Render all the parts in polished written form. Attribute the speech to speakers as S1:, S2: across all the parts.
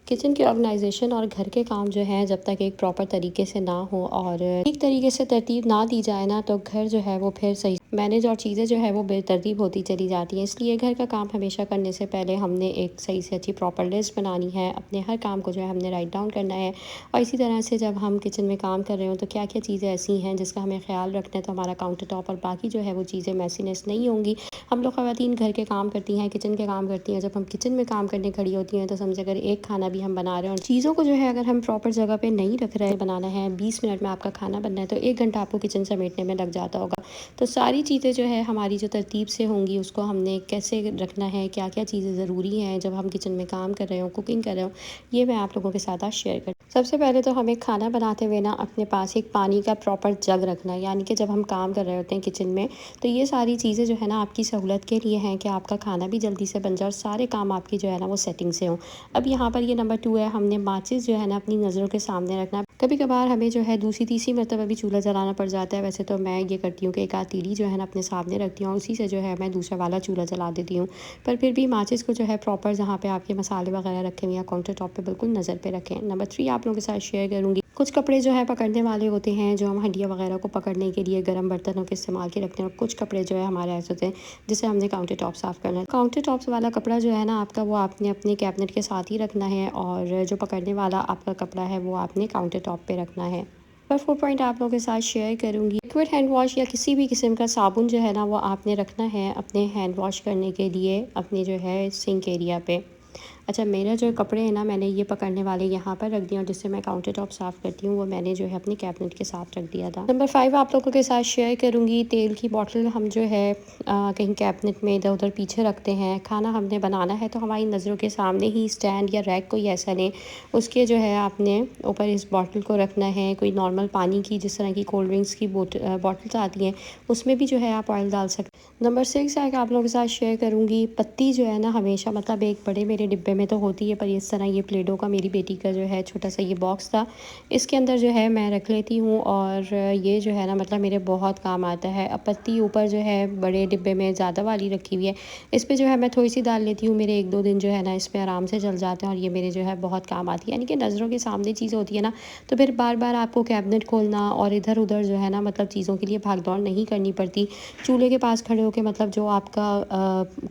S1: Kitchen की organisation और घर के काम जो है जब तक एक प्रॉपर तरीके से ना हो और ठीक तरीके से तरतीब ना दी जाए ना तो घर जो है वो फिर सही मैनेज और चीज़ें जो है वो बेतरतीब होती चली जाती हैं। इसलिए घर का काम हमेशा करने से पहले हमने एक सही से अच्छी प्रॉपर लिस्ट बनानी है, अपने हर काम को जो है हमने राइट डाउन करना है। और इसी तरह से जब हम किचन में काम कर रहे हो तो क्या क्या चीज़ें ऐसी हैं जिसका हमें ख्याल रखना है, तो हमारा काउंटर टॉप और बाकी जो है वो चीज़ें मैसीनेस नहीं होंगी। हम लोग ख़वातीन घर के काम करती हैं, किचन के काम करती हैं। जब हम किचन में काम करने खड़ी होती हैं तो समझे अगर एक खाना भी हम बना रहे हैं और चीज़ों को जो है अगर हम प्रॉपर जगह पे नहीं रख रहे हैं, बनाना है 20 मिनट में आपका खाना बनना है तो 1 घंटा आपको किचन समेटने में लग जाता होगा। तो सारी चीज़ें जो है हमारी जो तरतीब से होंगी उसको हमने कैसे रखना है, क्या क्या चीज़ें ज़रूरी हैं जब हम किचन में काम कर रहे हो, कुकिंग कर रहे हो, ये मैं आप लोगों के साथ आज शेयर कर। सबसे पहले तो हमें खाना बनाते हुए ना अपने पास एक पानी का प्रॉपर जग रखना है, यानी कि जब हम काम कर रहे होते हैं किचन में तो ये सारी चीज़ें जो है ना आपकी सहूलत के लिए हैं कि आपका खाना भी जल्दी से बन जाए और सारे काम आपकी जो है ना वो सेटिंग से हों। अब यहाँ पर ये नंबर 2 है, हमने माचिस जो है ना अपनी नज़रों के सामने रखना है। कभी कभार हमें जो है दूसरी तीसरी मरतबा भी चूल्हा जलाना पड़ जाता है। वैसे तो मैं ये करती हूँ कि एक आध तीली जो है ना अपने सामने रखती हूँ और उसी से जो है मैं दूसरा वाला चूल्हा जला देती हूँ। पर फिर भी माचिस को जो है प्रॉपर जहाँ पे आपके मसाले वगैरह रखे हुए या काउंटर टॉप पे बिल्कुल नज़र पे रखें। नंबर 3 आप लोगों के साथ शेयर करूँगी। कुछ कपड़े जो है पकड़ने वाले होते हैं जो हम हड्डियाँ वगैरह को पकड़ने के लिए गर्म बर्तनों के इस्तेमाल के रखते हैं, और कुछ कपड़े जो है हमारे ऐसे होते हैं जिसे हमने काउंटर टॉप साफ़ करना है। काउंटर टॉप्स वाला कपड़ा जो है ना आपका वो आपने अपने कैबिनेट के साथ ही रखना है, और जो पकड़ने वाला आपका कपड़ा है वो आपने काउंटर टॉप पे रखना है। पर 4 पॉइंट आप लोगों के साथ शेयर करूँगी। लिक्विड हैंड वॉश या किसी भी किस्म का साबुन जो है ना वो आपने रखना है अपने हैंड वॉश करने के लिए अपने जो है सिंक एरिया पे। अच्छा, मेरा जो कपड़े हैं ना मैंने ये पकड़ने वाले यहाँ पर रख दिया और जिससे मैं काउंटर टॉप साफ़ करती हूँ वो मैंने जो है अपने कैबिनेट के साथ रख दिया था। नंबर 5 आप लोगों के साथ शेयर करूँगी। तेल की बॉटल हम जो है कहीं कैबिनेट में इधर उधर पीछे रखते हैं। खाना हमने बनाना है तो हमारी नज़रों के सामने ही स्टैंड या रैक कोई ऐसा लें, उसके जो है आपने ऊपर इस बॉटल को रखना है। कोई नॉर्मल पानी की जिस तरह की कोल्ड ड्रिंक्स की बॉटल्स आती हैं उसमें भी जो है आप ऑयल डाल सकते हैं। नंबर 6 है कि आप लोगों के साथ शेयर करूँगी। पत्ती जो है ना हमेशा मतलब एक बड़े मेरे डिब्बे में तो होती है, पर इस तरह ये प्लेडो का मेरी बेटी का जो है छोटा सा ये बॉक्स था, इसके अंदर जो है मैं रख लेती हूँ और ये जो है ना मतलब मेरे बहुत काम आता है। अब पत्ती ऊपर जो है बड़े डिब्बे में ज़्यादा वाली रखी हुई है, इस पर जो है मैं थोड़ी सी डाल लेती हूँ। मेरे 1-2 दिन जो है ना इस पर आराम से जल जाते हैं और ये मेरे जो है बहुत काम आती है। यानी कि नज़रों के सामने चीज़ होती है ना तो फिर बार बार आपको कैबिनेट खोलना और इधर उधर जो है ना मतलब चीज़ों के लिए भाग दौड़ नहीं करनी पड़ती। चूल्हे के पास खड़े होकर मतलब जो आपका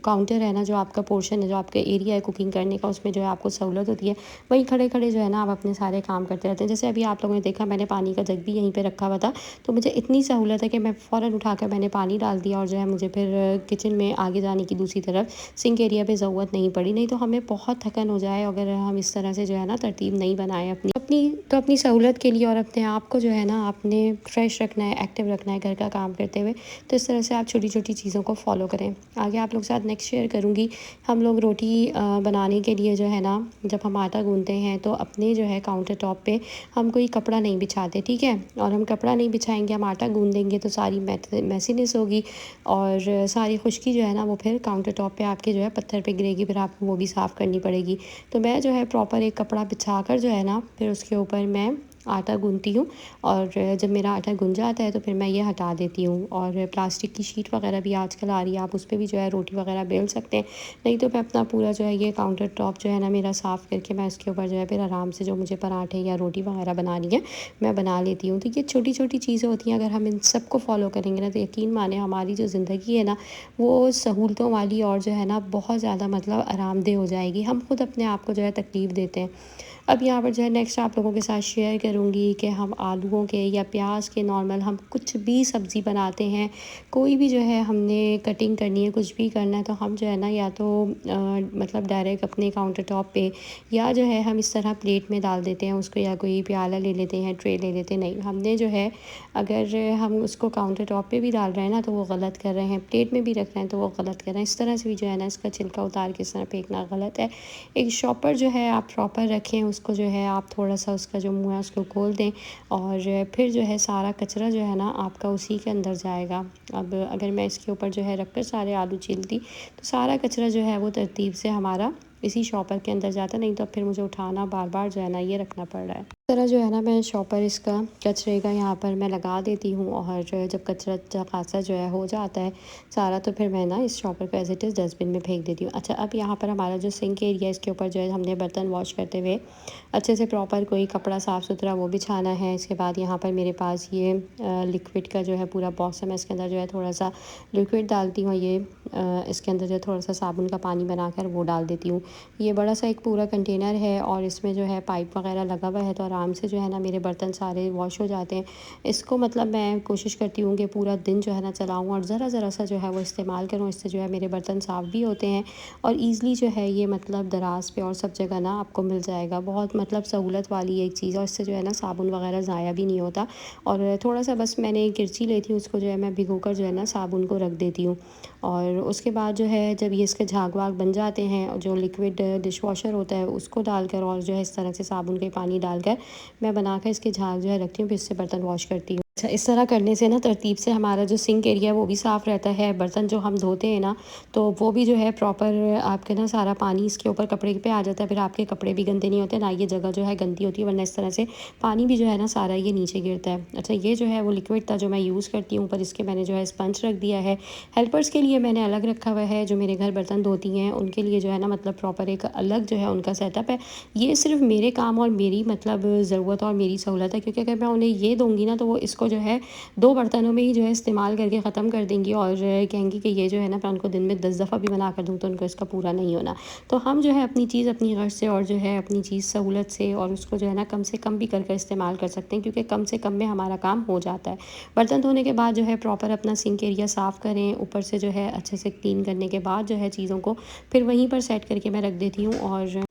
S1: काउंटर है ना, जो आपका पोर्शन है, जो आपका एरिया है कुकिंग करने का, उसमें जो है आपको सहूलत होती है। वहीं खड़े खड़े जो है ना आप अपने सारे काम करते रहते हैं। जैसे अभी आप लोगों ने देखा मैंने पानी का जग भी यहीं पे रखा हुआ था, तो मुझे इतनी सहूलत है कि मैं फ़ौरन उठाकर मैंने पानी डाल दिया और जो है मुझे फिर किचन में आगे जाने की दूसरी तरफ सिंक एरिया पे ज़रूरत नहीं पड़ी। नहीं तो हमें बहुत थकन हो जाए अगर हम इस तरह से जो है ना तरतीब नहीं बनाए अपनी अपनी तो अपनी सहूलत के लिए और अपने आप को जो है ना आपने फ्रेश रखना है, एक्टिव रखना है घर का काम करते हुए। तो इस तरह से आप छोटी छोटी चीज़ों को फॉलो करें। आगे आप लोग के साथ नेक्स्ट शेयर करूँगी। हम लोग रोटी बनाने के लिए जो है ना जब हम आटा गूंथते हैं तो अपने जो है काउंटर टॉप पे हम कोई कपड़ा नहीं बिछाते, ठीक है। और हम कपड़ा नहीं बिछाएंगे, हम आटा गूंथ देंगे तो सारी मैसीनेस होगी और सारी खुश्की जो है ना वो फिर काउंटर टॉप पे आपके जो है पत्थर पे गिरेगी, फिर आपको वो भी साफ़ करनी पड़ेगी। तो मैं जो है प्रॉपर एक कपड़ा बिछा कर जो है ना फिर उसके ऊपर मैं आटा गूंथती हूँ और जब मेरा आटा गुंज जाता है तो फिर मैं ये हटा देती हूँ। और प्लास्टिक की शीट वगैरह भी आजकल आ रही है, आप उस पर भी जो है रोटी वगैरह बेल सकते हैं। नहीं तो मैं अपना पूरा जो है ये काउंटर टॉप जो है ना मेरा साफ़ करके मैं उसके ऊपर जो है फिर आराम से जो मुझे पराठे या रोटी वगैरह बनानी है मैं बना लेती हूँ। तो ये छोटी छोटी चीज़ें होती हैं, अगर हम इन सबको फॉलो करेंगे ना तो यकीन माने हमारी जो ज़िंदगी है ना वो सहूलतों वाली और जो है ना बहुत ज़्यादा मतलब आरामदेह हो जाएगी। हम खुद अपने आप को जो है तकलीफ़ देते हैं। अब यहाँ पर जो है नेक्स्ट आप लोगों के साथ शेयर करूँगी कि हम आलूओं के या प्याज के नॉर्मल हम कुछ भी सब्ज़ी बनाते हैं, कोई भी जो है हमने कटिंग करनी है, कुछ भी करना है तो हम जो है ना या तो मतलब डायरेक्ट अपने काउंटर टॉप पे या जो है हम इस तरह प्लेट में डाल देते हैं उसको, या कोई प्याला ले लेते हैं, ट्रे ले लेते हैं। नहीं, हमने जो है अगर हम उसको काउंटर टॉप पे भी डाल रहे हैं ना तो वो गलत कर रहे हैं, प्लेट में भी रख रहे हैं तो वो गलत कर रहे हैं। इस तरह से भी जो है ना इसका छिलका उतार के इस तरह फेंकना गलत है। एक शॉपर जो है आप प्रॉपर रखें, उसको जो है आप थोड़ा सा उसका जो मुँह है उसको खोल दें और फिर जो है सारा कचरा जो है ना आपका उसी के अंदर जाएगा। अब अगर मैं इसके ऊपर जो है रख कर सारे आलू छीलती तो सारा कचरा जो है वो तरतीब से हमारा इसी शॉपर के अंदर जाता, नहीं तो फिर मुझे उठाना बार बार जो है ना ये रखना पड़ रहा है। इस तरह जो है ना मैं शॉपर इसका कचरे का यहाँ पर मैं लगा देती हूँ, और जब कचरा अच्छा खासा जो है हो जाता है सारा, तो फिर मैं ना इस शॉपर को एज इट इज़ डस्टबिन में फेंक देती हूँ। अच्छा, अब यहाँ पर हमारा जो सिंक एरिया है इसके ऊपर जो है हमने बर्तन वॉश करते हुए अच्छे से प्रॉपर कोई कपड़ा साफ़ सुथरा वो बिछाना है। इसके बाद यहाँ पर मेरे पास ये लिक्विड का जो है पूरा बॉक्स है, मैं इसके अंदर जो है थोड़ा सा लिक्विड डालती हूँ। ये इसके अंदर जो है थोड़ा सा साबुन का पानी बनाकर वो डाल देती हूँ। ये बड़ा सा एक पूरा कंटेनर है और इसमें जो है पाइप वगैरह लगा हुआ है, तो आराम से जो है ना मेरे बर्तन सारे वॉश हो जाते हैं। इसको मतलब मैं कोशिश करती हूँ कि पूरा दिन जो है ना चलाऊँ और ज़रा ज़रा सा जो है वो इस्तेमाल करूँ। इससे जो है मेरे बर्तन साफ़ भी होते हैं और ईज़िली जो है ये मतलब दराज पे और सब जगह ना आपको मिल जाएगा। बहुत मतलब सहूलत वाली एक चीज़, और इससे जो है ना साबुन वगैरह ज़ाया भी नहीं होता। और थोड़ा सा बस मैंने एक किरची लेती हूँ, उसको जो है मैं भिगोकर जो है ना साबुन को रख देती हूँ। और उसके बाद जो है जब ये इसके झाग वाग बन जाते हैं, जो लिक्विड डिश वॉशर होता है उसको डालकर और जो है इस तरह से साबुन के पानी डालकर मैं बनाकर इसके झाग जो है रखती हूँ, फिर इससे बर्तन वॉश करती हूँ। अच्छा, इस तरह करने से ना तरतीब से हमारा जो सिंक एरिया है वो भी साफ़ रहता है। बर्तन जो हम धोते हैं ना तो वो भी जो है प्रॉपर आपके ना सारा पानी इसके ऊपर कपड़े पे आ जाता है, फिर आपके कपड़े भी गंदे नहीं होते ना, ये जगह जो है गंदी होती है, वरना इस तरह से पानी भी जो है ना सारा ये नीचे गिरता है। अच्छा, ये जो है वो लिक्विड था जो मैं यूज़ करती हूँ, पर इसके मैंने जो है स्पंज रख दिया है। हेल्पर्स के लिए मैंने अलग रखा हुआ है, जो मेरे घर बर्तन धोती हैं उनके लिए जो है ना मतलब प्रॉपर एक अलग जो है उनका सेटअप है। ये सिर्फ मेरे काम और मेरी मतलब ज़रूरत और मेरी सहूलत है, क्योंकि अगर मैं उन्हें ये दूँगी ना तो वो इसको जो है 2 बर्तनों में ही जो है इस्तेमाल करके ख़त्म कर देंगी और कहेंगी कि ये जो है ना मैं उनको दिन में 10 दफ़ा भी बना कर दूँ तो उनको इसका पूरा नहीं होना। तो हम जो है अपनी चीज़ अपनी गर्ज से और जो है अपनी चीज़ सहूलत से और उसको जो है ना कम से कम भी कर इस्तेमाल कर सकते हैं, क्योंकि कम से कम में हमारा काम हो जाता है। बर्तन धोने के बाद जो है प्रॉपर अपना सिंक एरिया साफ़ करें, ऊपर से जो है अच्छे से क्लीन करने के बाद जो है चीज़ों को फिर वहीं पर सेट करके मैं रख देती हूँ। और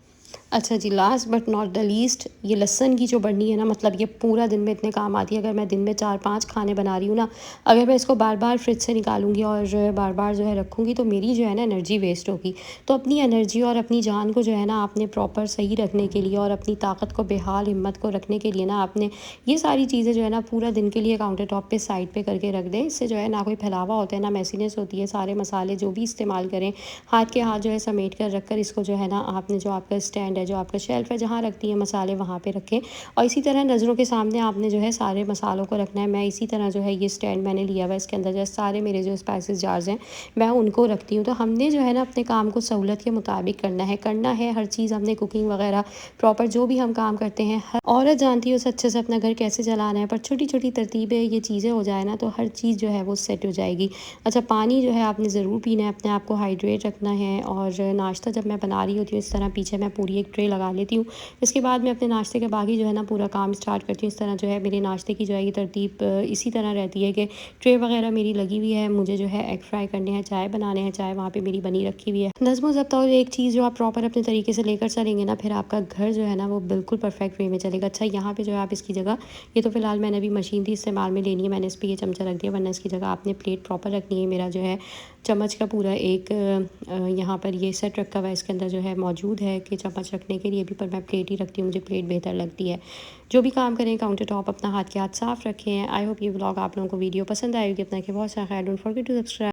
S1: अच्छा जी, last but not the least, ये लहसुन की जो बर्नी है ना, मतलब ये पूरा दिन में इतने काम आती है। अगर मैं दिन में 4-5 खाने बना रही हूँ ना, अगर मैं इसको बार बार फ्रिज से निकालूंगी और बार बार जो है रखूँगी तो मेरी जो है ना एनर्जी वेस्ट होगी। तो अपनी एनर्जी और अपनी जान को जो है ना आपने प्रॉपर सही रखने के लिए और अपनी ताकत को बेहाल हिम्मत को रखने के लिए ना आपने ये सारी चीज़ें जो है ना पूरा दिन के लिए काउंटर टॉप पे साइड पे करके रख दें। इससे जो है ना कोई फैलावा होता है ना मैसीनेस होती है। सारे मसाले जो भी इस्तेमाल करें हाथ के हाथ जो है समेट कर रख कर इसको जो है ना आपने जो आपका स्टैंड है, जो आपका शेल्फ़ है जहाँ रखती है मसाले वहाँ पे रखें। और इसी तरह नज़रों के सामने आपने जो है सारे मसालों को रखना है। मैं इसी तरह जो है ये स्टैंड मैंने लिया हुआ है, इसके अंदर जो है सारे मेरे जो स्पाइसेस जार्स हैं मैं उनको रखती हूँ। तो हमने जो है ना अपने काम को सहूलत के मुताबिक करना है हर चीज़। हमने कुकिंग वगैरह प्रॉपर जो भी हम काम करते हैं, हर औरत जानती है उसे अच्छे से अपना घर कैसे चलाना है, पर छोटी छोटी तरतीबें ये चीज़ें हो जाए ना तो हर चीज़ जो है वो सेट हो जाएगी। अच्छा, पानी जो है आपने ज़रूर पीना है, अपने आप को हाइड्रेट रखना है। और नाश्ता जब मैं बना रही होती हूँ इस तरह पीछे मैं पूरी एक ट्रे लगा लेती हूँ। इसके बाद मैं अपने नाश्ते के बाकी जो है ना पूरा काम स्टार्ट करती हूँ। इस तरह जो है मेरे नाश्ते की जो है ये तरतीब इसी तरह रहती है कि ट्रे वगैरह मेरी लगी हुई है, मुझे जो है एग फ्राई करने हैं, चाय बनाने हैं, चाय वहाँ पे मेरी बनी रखी हुई है। नज़्म ज़ब्त और एक चीज़ जो आप प्रॉपर अपने तरीके से लेकर चलेंगे ना, फिर आपका घर जो है ना वो बिल्कुल परफेक्ट वे में चलेगा। अच्छा, यहाँ पे जो है आप इसकी जगह, ये तो फिलहाल मैंने अभी मशीन थी इस्तेमाल में लेनी है, मैंने इस पर ये चमचा रख दिया, वरना इसकी जगह आपने प्लेट प्रॉपर रखनी है। मेरा जो है चम्मच का पूरा एक यहाँ पर ये सेट रखा हुआ है, इसके अंदर जो है मौजूद है कि चम्मच रखने के लिए भी, पर मैं प्लेट ही रखती हूँ, मुझे प्लेट बेहतर लगती है। जो भी काम करें काउंटर टॉप अपना हाथ के हाथ साफ़ रखें। आई होप ये व्लॉग आप लोगों को वीडियो पसंद आएगी। अपना के बहुत सारा ख्याल, डोंट फॉरगेट टू सब्सक्राइब।